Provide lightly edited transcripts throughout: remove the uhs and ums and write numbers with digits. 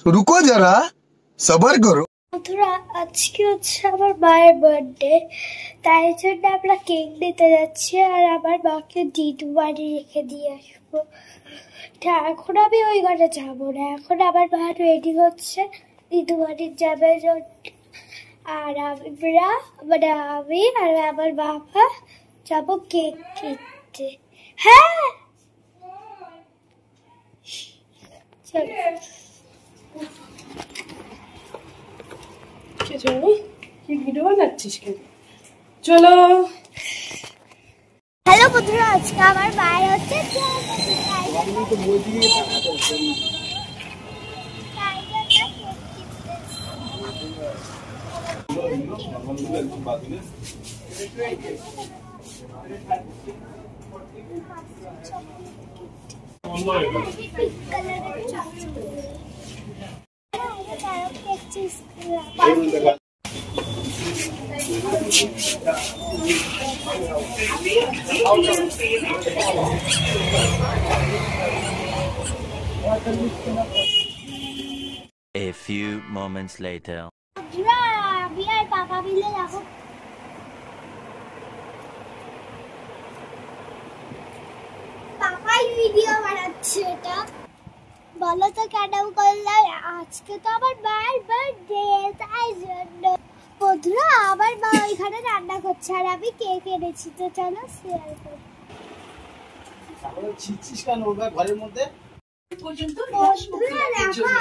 रुको जरा सबर करो। বন্ধুরা আজকে হচ্ছে আমার মায়ের বার্থডে, তাই জন্য আমরা কেক নিতে যাচ্ছি আর আমার মাকে দিদু বাড়ি রেখে দিয়ে আসবো। এখন আমি ওই ঘরে যাবো না, এখন আমার মা রেডি হচ্ছে দিদু বাড়ি যাবে আর আমরা মানে আমি আর আমার বাবা যাবো কেক কিনতে। হ্যাঁ চলো। চলো। হ্যালো বন্ধুরা, আজকে আমার মায়ের হচ্ছে A few moments later. আমি আর বাবা মিলে যাবো। পাপাই ভিডিও বানাচ্ছে, এটা বলো তো কেন করলাম? আজকে তো আমার মায়ের বার্থডে, তাই জন্য। বন্ধুরা আমার মা ওইখানে রান্না করছে আর আমি কেক এনেছি, তো চলো শেয়ার করি। ঘরের মধ্যে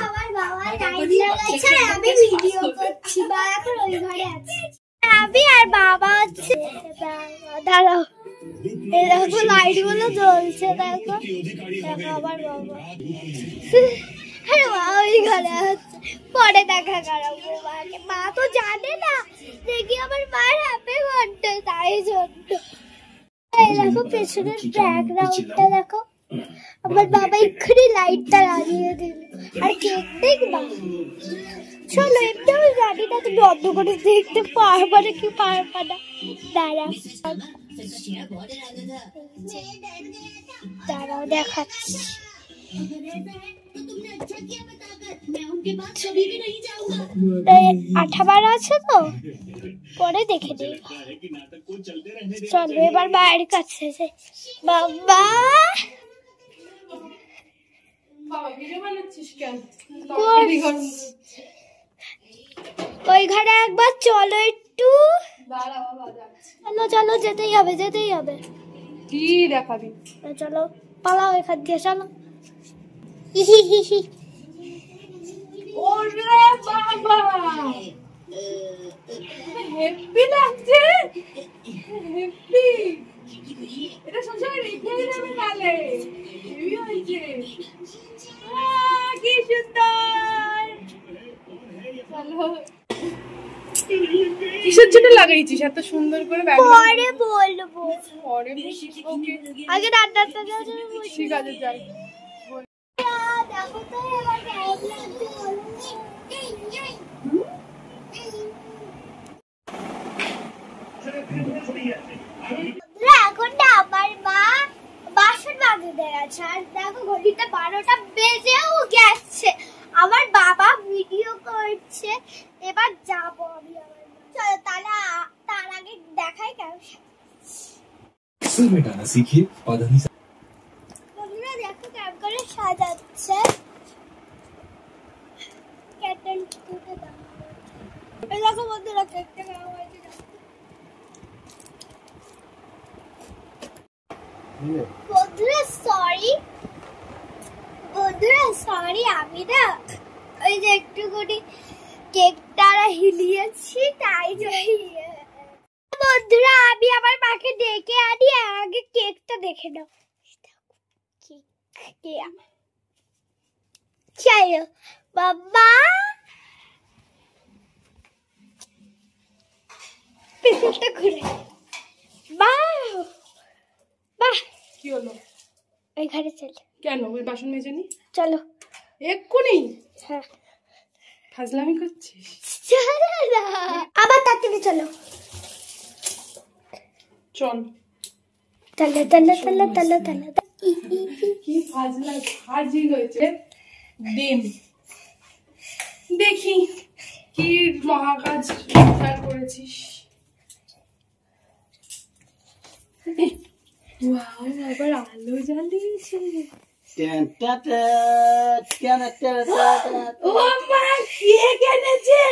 আমার বাবা টাইম লাগাচ্ছে, আমি ভিডিও করছি, মা এখন ওই ঘরে আছে। আমি আর বাবা হচ্ছে, দাঁড়াও দেখো লাইট গুলো জ্বলছে, দেখো দেখো আমার বাবা। আরে মা ওই ঘরে আছে, পরে দেখা করাবো মাকে, মা তো জানে না দেখি আমার মায়ের হ্যাপি বার্থডে, তাই জন্য। এই দেখো পেছনের ব্যাকগ্রাউন্ডটা দেখো, আমার বাবা এক্ষুনি লাইটটা লাগিয়ে দিল। আর কেক দেখবা? চলো, এমনি আমি জানি না তুমি অন্ধ করে দেখতে পারবা না কি পারবা না। দাঁড়াও দেখাচ্ছি। আঠাবার আছে তো, পরে দেখে দিই। চলো এবার মায়ের কাছে যাই। বাবা ওই ঘরে একবার চলো একটু। চলো চলো, যেতেই হবে যেতেই হবে। কি দেখাবি? চলো পালাও এখান দিয়ে, চলো। ওরে বাবা, হ্যাপি লাগছে, হ্যাপি। এটা সবসময় রেখেই দেবে নালে, হেভি হয়েছে। কি সুন্দর। চলো, কিসের জন্য লাগাইছিস এত সুন্দর করে? পরে বলবো, পরে ওকে, আগে রান্নাটা ঠিক আছে যাই। দেখো তো এবার কেমন লাগছে বলো। এখন না আমার মা বাসন মাজতে গেছে, আর দেখো ঘড়িতে 12টা বেজেও গেছে। আমার বাবা ভিডিও করছে, এবার যাবো আমি। চলো তাহলে তার আগে দেখাই কেমন বন্ধুরা, দেখো কেমন করে সাজাচ্ছে। দেখো বন্ধুরা কেকটা কেমন হয়েছে। বন্ধুরা সরি আমি না ওই যে একটুখানি কেকটা হিলিয়েছি, তাই বন্ধুরা আমি আমার মাকে ডেকে আনি, আগে কেকটা দেখে নাও। চলো বাবা, পেছনটা ঘুরে। বাহ বাহ, কি হলো? ওই ঘরে চল। কেন? ওই বাসন মেজে নি? চলো এক্ষুনি। হ্যাঁ ফাজলামি করছিস? চলো না, আবার তাড়াতাড়ি চলো। চল। চলো চলো চলো চলো চলো। কি ফাজলা, ফাজিল হয়েছে। ডিম দেখি কি মহাকাজ করেছিস। ওয়াও, আবার আলো জ্বালিয়েছে। ও মা, কেক এনেছে।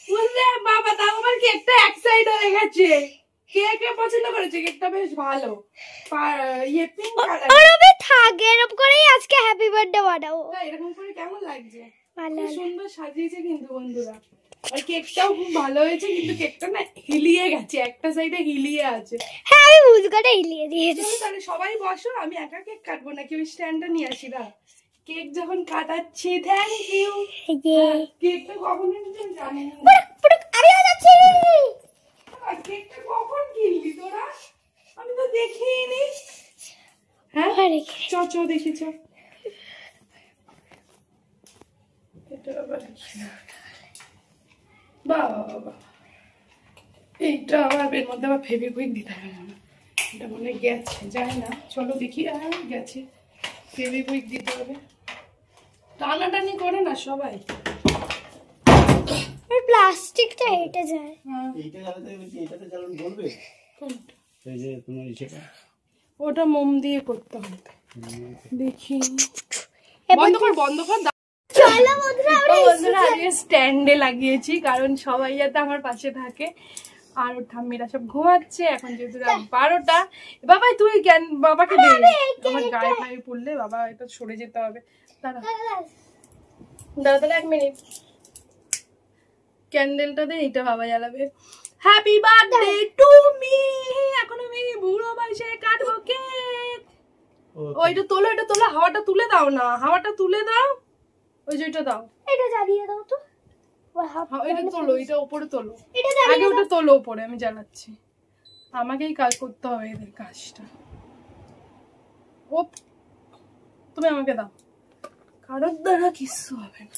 বললে বাবা, তাও আমার কেকটা এক সাইড হয়ে গেছে। কেকে পছন্দ করেছে, কেকটা বেশ ভালো। ইয়ে পিঙ্ক কালার। ওরবে থাকে এরকম করেই আজকে হ্যাপি বার্থডে বানাবো। এরকম করে কেমন লাগছে? ভালো খুব সুন্দর সাজিয়েছে কিন্তু বন্ধুরা। আর কেকটাও খুব ভালো হয়েছে, কিন্তু কেকটা না হিলিয়ে গেছে, একটা সাইডে হিলিয়ে আছে। হ্যাঁ, আমি বুঝকাটা হিলিয়ে দিয়েছি। তাহলে সবাই বসো, আমি একা কেক কাটবো নাকি, ওই স্ট্যান্ডটা নিয়ে আসি না। কেক যখন কাটাচ্ছি, থ্যাংক ইউ। কেকটা কখন এনেছেন জানি না। আমিও যাচ্ছি। আর কেকটা কখন কিনলি তোরা? আমি তো দেখিনি। হ্যাঁ, চ চ দেখি চ। এটা আবার বাবা, এইটা আবার এর মধ্যে আবার ফেভিকুইক দিতে হবে না। এটা মনে হয় গেছে, যায় না। চলো দেখি। গেছে, ফেভিকুইক দিতে হবে। টানাটানি করে না সবাই। প্লাস্টিকটা হেঁটে যায়। ওটা মোম দিয়ে করতে হবে। দেখি, বন্ধ কর বন্ধ কর। চলো বন্ধুরা, বন্ধুরা আজকে স্ট্যান্ডে লাগিয়েছি, কারণ সবাই যাতে আমার পাশে থাকে। আর ওর ঠাম্মিরা সব ঘুমাচ্ছে এখন, যেহেতু রাত 12টা। বাবা তুই জ্ঞান বাবাকে দে, আমার গায়ে ফায়ে পড়লে বাবা এটা সরে যেতে হবে। দাঁড়া দাঁড়া 1 মিনিট। ক্যান্ডেলটা দে, এইটা বাবা জ্বালাবে। Happy birthday to me. এখন আমি বুড়ো বয়সে কাটবো কেক। ওইটা তোলো, এটা তোলো, হাওয়াটা তুলে দাও না, হাওয়াটা তুলে দাও। ওই যে ওইটা দাও, এটা জ্বালিয়ে দাও তো। এটা তোলো, এটা উপরে তোলো। আগে ওটা তোলো উপরে, আমি জ্বালাচ্ছি। আমাকেই কাজ করতে হবে এদের কাজটা। ও তুমি আমাকে দাও, কারোর দ্বারা কিছু হবে না।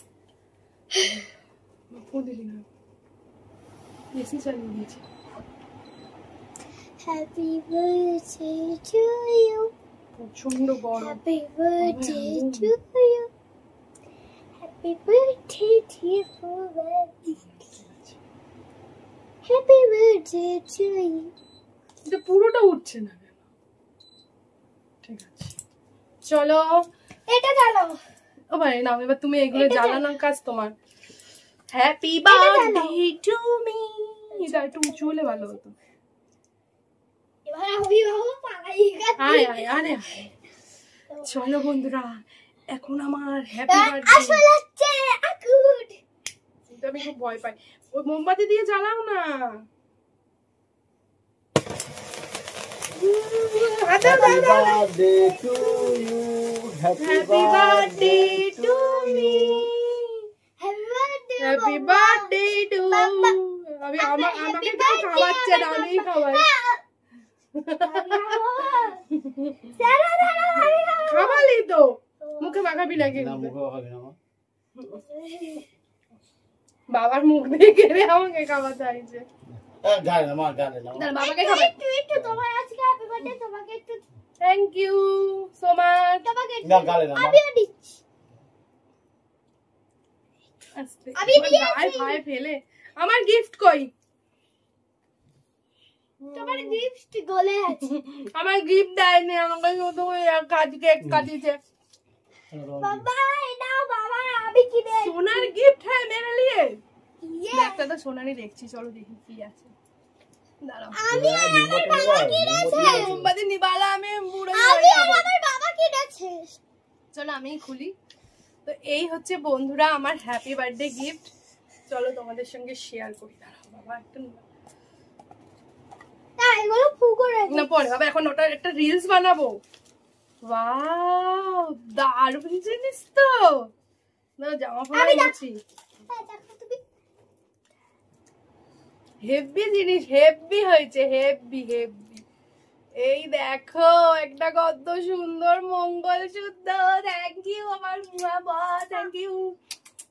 এসি চালিয়ে দিয়েছি। Happy birthday to you. প্রচন্ড গরম। Happy birthday to you. Happy birthday dear বাবা। Happy birthday to you. এটা পুরোটা উঠছে না কেন? ঠিক আছে, চলো এটা জ্বালাও। ও ভাই নাও, এবার তুমি এগুলো জ্বালানোর কাজ তোমার। Happy birthday to me. এটা একটু উঁচু হলে ভালো হতো। এবার আমি বাবা পালাই গেছি। আয় আয় আরে আয়। চলো বন্ধুরা, এখন আমার হ্যাপি বার্থডে। আসল হচ্ছে আকুট। কিন্তু আমি খুব ভয় পাই। ওই মোমবাতি দিয়ে জ্বালাও না। Happy birthday to you. Happy birthday to me. Happy birthday to আমি আমাকে কেউ খাওয়াচ্ছে না, আমিই খাওয়াই। খাওয়ালি তো, মুখে মাখাবি নাকি? বাবার মুখ দিয়ে কেড়ে আমাকে খাওয়াতে আইছে। বাবাকে খাওয়াই। Thank you so much. আমিও দিচ্ছি। ভাই ফেলে আমার গিফট কই? তোমার গিফট গলে আছে। আমার গিফট দেয়নি, আমাকে শুধু কেক কাটিয়েছে। বাবা এটা বাবা আমি কিনে সোনার গিফট হ্যাঁ মেরে লিয়ে। একটা তো সোনারই দেখছি, চলো দেখি কি আছে। দাঁড়াও, আমি আমার বাবা কিনেছে। মোমবাতি নিবালা, আমি বুড়ো আমি আমার বাবা কিনেছে। চলো আমিই খুলি। তো এই হচ্ছে বন্ধুরা আমার হ্যাপি বার্থডে গিফট। চলো তোমাদের সঙ্গে শেয়ার করি। দাঁড়াও বাবা একটু না, এগুলো ফুকরে না পরে বাবা, এখন ওটা একটা রিলস বানাবো। ওয়াও, দারুণ জিনিস তো। না জামা পরে আছি, হেভি জিনিস, হেভি হয়েছে, হেভি হেভি। এই দেখো একটা কত সুন্দর মঙ্গলসূত্র। থ্যাংক ইউ আমার বাবা, thank you,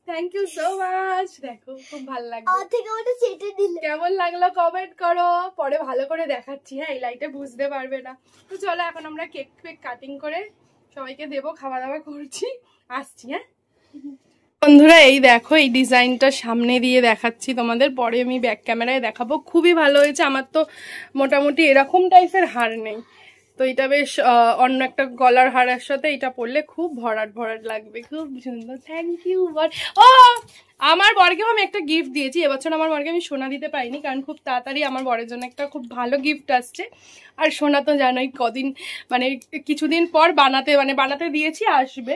thank you so much. দেখো খুব ভালো লাগলো। কেমন লাগলো কমেন্ট করো, পরে ভালো করে দেখাচ্ছি। হ্যাঁ, এই লাইটে বুঝতে পারবে না। তো চলো এখন আমরা কেক ফেক কাটিং করে সবাইকে দেবো, খাওয়া দাওয়া করছি, আসছি। হ্যাঁ বন্ধুরা এই দেখো, এই ডিজাইনটা সামনে দিয়ে দেখাচ্ছি তোমাদের, পরে আমি ব্যাক ক্যামেরায় দেখাবো। খুবই ভালো হয়েছে। আমার তো মোটামুটি এরকম টাইপের হার নেই, তো এটা বেশ অন্য একটা গলার হারের সাথে এটা পরলে খুব ভরাট ভরাট লাগবে, খুব সুন্দর। থ্যাংক ইউ বর। ও আমার বরকেও আমি একটা গিফট দিয়েছি এবছর। আমার বরকে আমি সোনা দিতে পারিনি, কারণ খুব তাড়াতাড়ি আমার বরের জন্য একটা খুব ভালো গিফট আসছে। আর সোনা তো জানোই কদিন মানে কিছুদিন পর বানাতে দিয়েছি, আসবে।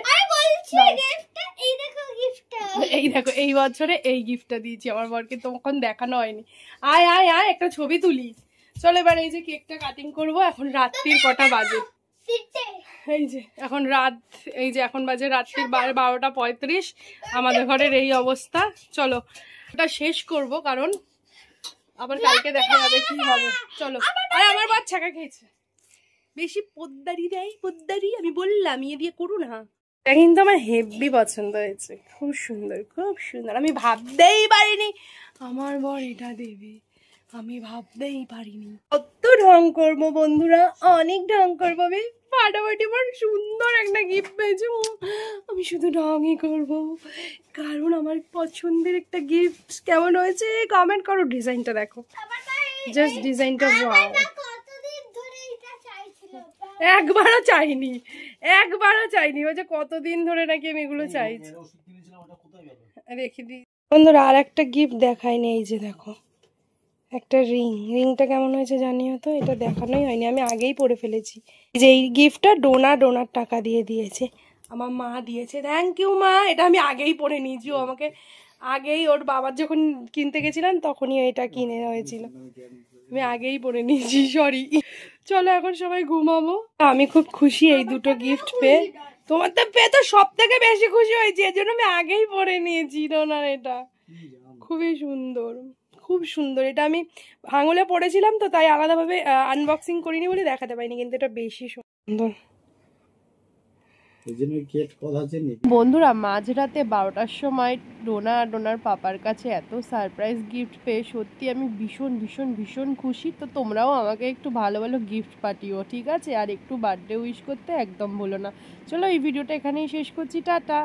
এই দেখো এই বছরে এই গিফটটা দিয়েছি আমার বরকে, তখন দেখানো হয়নি। আয় আয় আয় একটা ছবি তুলি। চলো এবার এই যে কেকটা কাটিং করব। এখন রাত্রির কটা বাজে? এই যে এখন এখন বাজে রাত্রির 12:35। আমাদের ঘরের এই অবস্থা। চলো এটা শেষ করব, কারণ আবার কালকে দেখা যাবে কি হবে। চলো। আর আমার বাচ্চা ছাকা খেয়েছে, বেশি পোদ্দারি দেয়, পোদ্দারি আমি বললাম ইয়ে দিয়ে করু না। এটা কিন্তু আমার হেভি পছন্দ হয়েছে, খুব সুন্দর খুব সুন্দর। আমি ভাবতেই পারিনি আমার বর এটা দেবে, আমি ভাবতেই পারিনি। কত ঢং করবো বন্ধুরা, অনেক ঢং করবো। আমি ফাটাফাটি সুন্দর একটা গিফট পেয়েছি, আমি শুধু ঢংই করবো, কারণ আমার পছন্দের একটা গিফট। কেমন হয়েছে কমেন্ট করো। ডিজাইনটা দেখো, জাস্ট ডিজাইনটা ওয়াও। একবারও চাইনি ওই যে কতদিন ধরে নাকি আমি এগুলো চাইছি। রেখে দিই বন্ধুরা। আর একটা গিফট দেখায়নি, এই যে দেখো একটা রিংটা কেমন হয়েছে জানিও তো। এটা দেখানোই হয়নি, আমি আগেই পরে ফেলেছি। যে এই গিফটটা ডোনার টাকা দিয়ে দিয়েছে, আমার মা দিয়েছে। থ্যাংক ইউ মা। এটা আমি আগেই পরে নিয়েছি, ও আমাকে আগেই, ওর বাবার যখন কিনতে গেছিলাম তখনই এটা কিনে হয়েছিল, আমি আগেই পরে নিয়েছি, সরি। চলো এখন সবাই ঘুমাবো। আমি খুব খুশি এই দুটো গিফট পেয়ে। তোমার তো পেয়ে তো সব থেকে বেশি খুশি হয়েছি, এর জন্য আমি আগেই পরে নিয়েছি ডোনার। এটা খুবই সুন্দর, খুব সুন্দর। এটা আমি আঙুলে পড়েছিলাম তো, তাই আলাদাভাবে আনবক্সিং করিনি বলে দেখাতে পারিনি, কিন্তু এটা বেশি সুন্দর। বন্ধুরা মাঝরাতে 12টার সময় ডোনার পাপার কাছে এত সারপ্রাইজ গিফট পেয়ে সত্যি আমি ভীষণ ভীষণ ভীষণ খুশি। তো তোমরাও আমাকে একটু ভালো ভালো গিফট পাঠিও, ঠিক আছে? আর একটু বার্থডে উইশ করতে একদম ভুলো না। চলো এই ভিডিওটা এখানেই শেষ করছি, টাটা।